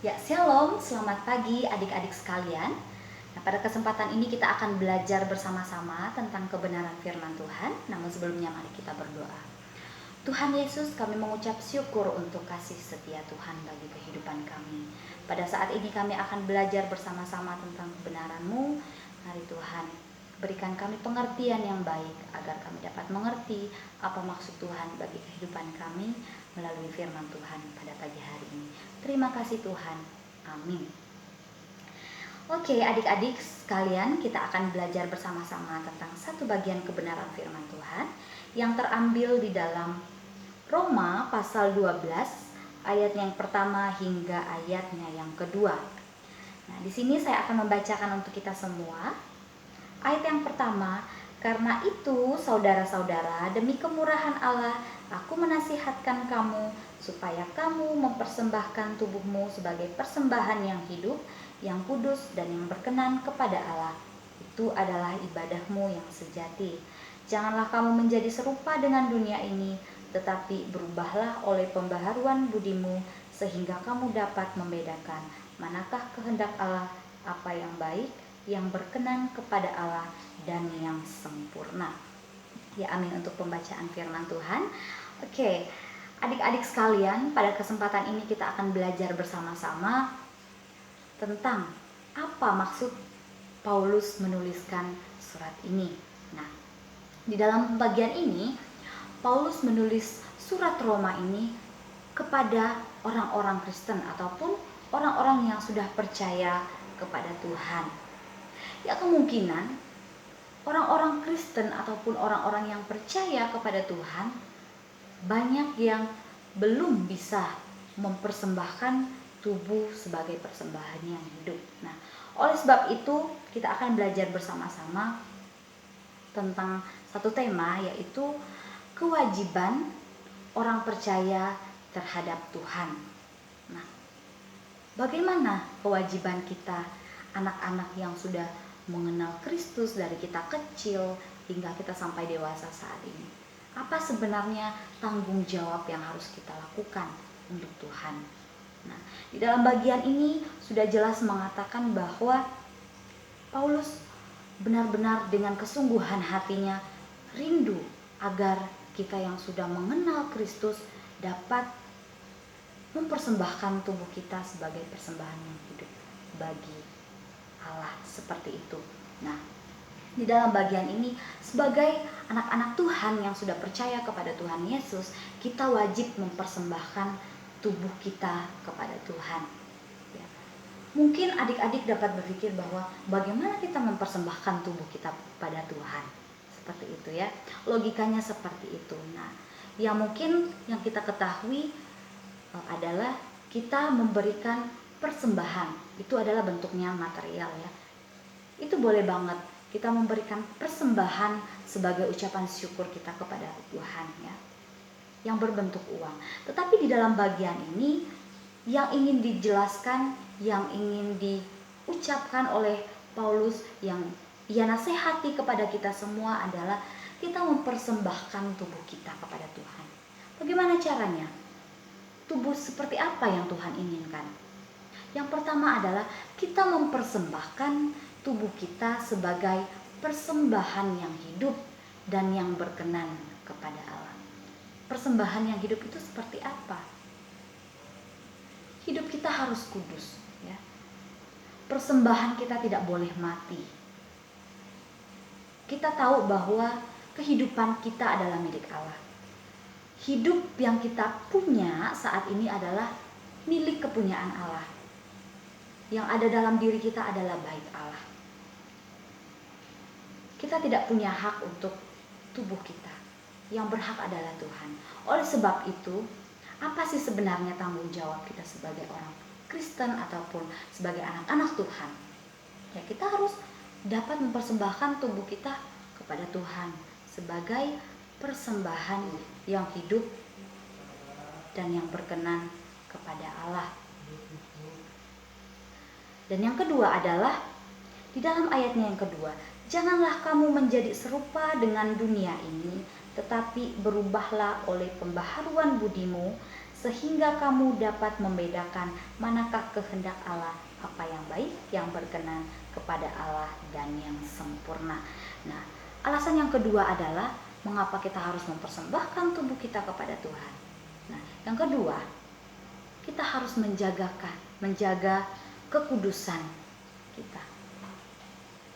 Ya, shalom, selamat pagi adik-adik sekalian. Nah, pada kesempatan ini kita akan belajar bersama-sama tentang kebenaran firman Tuhan. Namun sebelumnya mari kita berdoa. Tuhan Yesus, kami mengucap syukur untuk kasih setia Tuhan bagi kehidupan kami. Pada saat ini kami akan belajar bersama-sama tentang kebenaran-Mu. Mari Tuhan, berikan kami pengertian yang baik agar kami dapat mengerti apa maksud Tuhan bagi kehidupan kami melalui firman Tuhan pada pagi hari ini. Terima kasih Tuhan. Amin. Oke, adik-adik sekalian, kita akan belajar bersama-sama tentang satu bagian kebenaran firman Tuhan yang terambil di dalam Roma pasal 12 ayat yang pertama hingga ayatnya yang kedua. Nah, di sini saya akan membacakan untuk kita semua. Ayat yang pertama, karena itu saudara-saudara, demi kemurahan Allah, aku menasihatkan kamu supaya kamu mempersembahkan tubuhmu sebagai persembahan yang hidup, yang kudus dan yang berkenan kepada Allah. Itu adalah ibadahmu yang sejati. Janganlah kamu menjadi serupa dengan dunia ini, tetapi berubahlah oleh pembaharuan budimu sehingga kamu dapat membedakan manakah kehendak Allah, apa yang baik, yang berkenan kepada Allah dan yang sempurna. Ya, amin untuk pembacaan firman Tuhan. Oke, adik-adik sekalian, pada kesempatan ini kita akan belajar bersama-sama tentang apa maksud Paulus menuliskan surat ini. Nah, di dalam bagian ini Paulus menulis surat Roma ini kepada orang-orang Kristen ataupun orang-orang yang sudah percaya kepada Tuhan. Ya, kemungkinan orang-orang Kristen ataupun orang-orang yang percaya kepada Tuhan banyak yang belum bisa mempersembahkan tubuh sebagai persembahan yang hidup. Nah, oleh sebab itu kita akan belajar bersama-sama tentang satu tema, yaitu kewajiban orang percaya terhadap Tuhan. Nah, bagaimana kewajiban kita anak-anak yang sudah mengenal Kristus dari kita kecil hingga kita sampai dewasa saat ini? Apa sebenarnya tanggung jawab yang harus kita lakukan untuk Tuhan? Nah, di dalam bagian ini sudah jelas mengatakan bahwa Paulus benar-benar dengan kesungguhan hatinya rindu agar kita yang sudah mengenal Kristus dapat mempersembahkan tubuh kita sebagai persembahan yang hidup bagi Allah, seperti itu. Nah, di dalam bagian ini sebagai anak-anak Tuhan yang sudah percaya kepada Tuhan Yesus, kita wajib mempersembahkan tubuh kita kepada Tuhan. Ya. Mungkin adik-adik dapat berpikir bahwa bagaimana kita mempersembahkan tubuh kita kepada Tuhan. Seperti itu ya. Logikanya seperti itu. Nah, yang mungkin yang kita ketahui adalah kita memberikan persembahan. Itu adalah bentuknya material ya. Itu boleh banget kita memberikan persembahan sebagai ucapan syukur kita kepada Tuhan ya, yang berbentuk uang. Tetapi di dalam bagian ini yang ingin dijelaskan, yang ingin diucapkan oleh Paulus, yang ia nasihati kepada kita semua adalah kita mempersembahkan tubuh kita kepada Tuhan. Bagaimana caranya? Tubuh seperti apa yang Tuhan inginkan? Yang pertama adalah kita mempersembahkan tubuh kita sebagai persembahan yang hidup dan yang berkenan kepada Allah. Persembahan yang hidup itu seperti apa? Hidup kita harus kudus ya. Persembahan kita tidak boleh mati. Kita tahu bahwa kehidupan kita adalah milik Allah. Hidup yang kita punya saat ini adalah milik kepunyaan Allah. Yang ada dalam diri kita adalah bait Allah. Kita tidak punya hak untuk tubuh kita. Yang berhak adalah Tuhan. Oleh sebab itu, apa sih sebenarnya tanggung jawab kita sebagai orang Kristen ataupun sebagai anak-anak Tuhan? Ya, kita harus dapat mempersembahkan tubuh kita kepada Tuhan sebagai persembahan yang hidup dan yang berkenan kepada Allah. Dan yang kedua adalah di dalam ayatnya yang kedua, janganlah kamu menjadi serupa dengan dunia ini, tetapi berubahlah oleh pembaharuan budimu sehingga kamu dapat membedakan manakah kehendak Allah, apa yang baik, yang berkenan kepada Allah, dan yang sempurna. Nah, alasan yang kedua adalah mengapa kita harus mempersembahkan tubuh kita kepada Tuhan. Nah, yang kedua, kita harus menjaga kekudusan kita.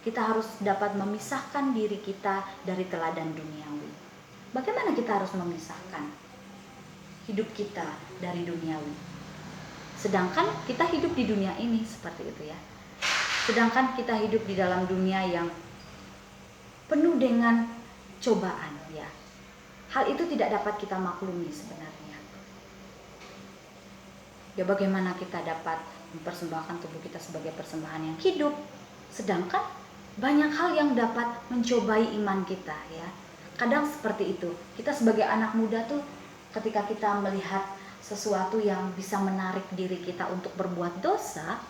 Kita harus dapat memisahkan diri kita dari teladan duniawi. Bagaimana kita harus memisahkan hidup kita dari duniawi? Sedangkan kita hidup di dunia ini seperti itu ya. Sedangkan kita hidup di dalam dunia yang penuh dengan cobaan ya. Hal itu tidak dapat kita maklumi sebenarnya. Ya, bagaimana kita dapat mempersembahkan tubuh kita sebagai persembahan yang hidup, sedangkan banyak hal yang dapat mencobai iman kita ya. Kadang seperti itu. Kita sebagai anak muda tuh ketika kita melihat sesuatu yang bisa menarik diri kita untuk berbuat dosa,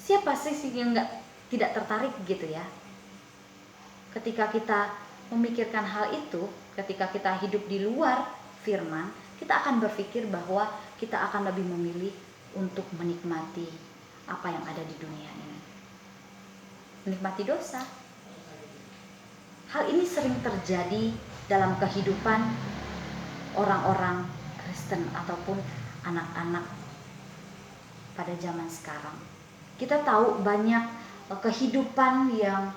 siapa sih yang tidak tertarik gitu ya? Ketika kita memikirkan hal itu, ketika kita hidup di luar firman, kita akan berpikir bahwa kita akan lebih memilih untuk menikmati apa yang ada di dunia ini. Menikmati dosa. Hal ini sering terjadi dalam kehidupan orang-orang Kristen ataupun anak-anak pada zaman sekarang. Kita tahu banyak kehidupan yang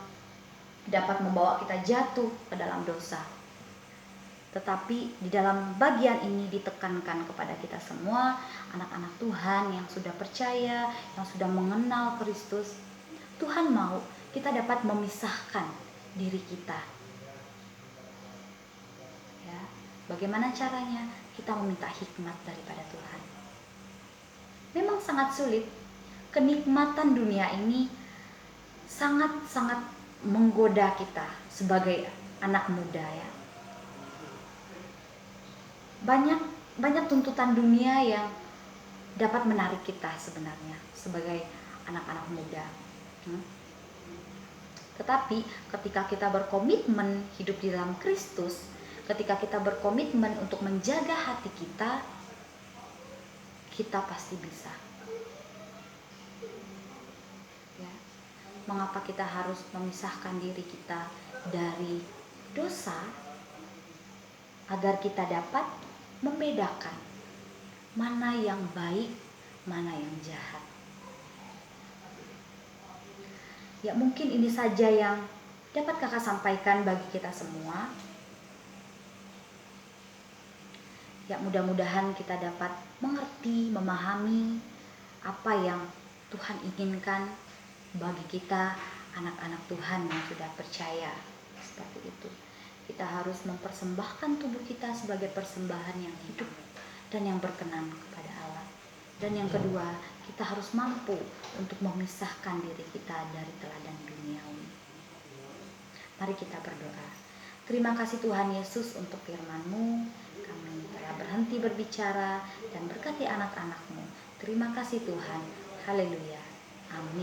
dapat membawa kita jatuh ke dalam dosa. Tetapi di dalam bagian ini ditekankan kepada kita semua, anak-anak Tuhan yang sudah percaya, yang sudah mengenal Kristus, Tuhan mau kita dapat memisahkan diri kita. Ya, bagaimana caranya? Kita meminta hikmat daripada Tuhan. Memang sangat sulit. Kenikmatan dunia ini sangat-sangat menggoda kita sebagai anak muda ya. Banyak tuntutan dunia yang dapat menarik kita sebenarnya sebagai anak-anak muda. Tetapi ketika kita berkomitmen hidup di dalam Kristus, ketika kita berkomitmen untuk menjaga hati kita, kita pasti bisa. Ya. Mengapa kita harus memisahkan diri kita dari dosa? Agar kita dapat membedakan mana yang baik, mana yang jahat. Ya, mungkin ini saja yang dapat kakak sampaikan bagi kita semua. Ya, mudah-mudahan kita dapat mengerti, memahami apa yang Tuhan inginkan bagi kita anak-anak Tuhan yang sudah percaya. Seperti itu. Kita harus mempersembahkan tubuh kita sebagai persembahan yang hidup dan yang berkenan kepada Allah. Dan yang kedua, kita harus mampu untuk memisahkan diri kita dari teladan duniawi. Mari kita berdoa. Terima kasih Tuhan Yesus untuk firman-Mu. Kami telah berhenti berbicara dan berkati anak-anak-Mu. Terima kasih Tuhan. Haleluya. Amin.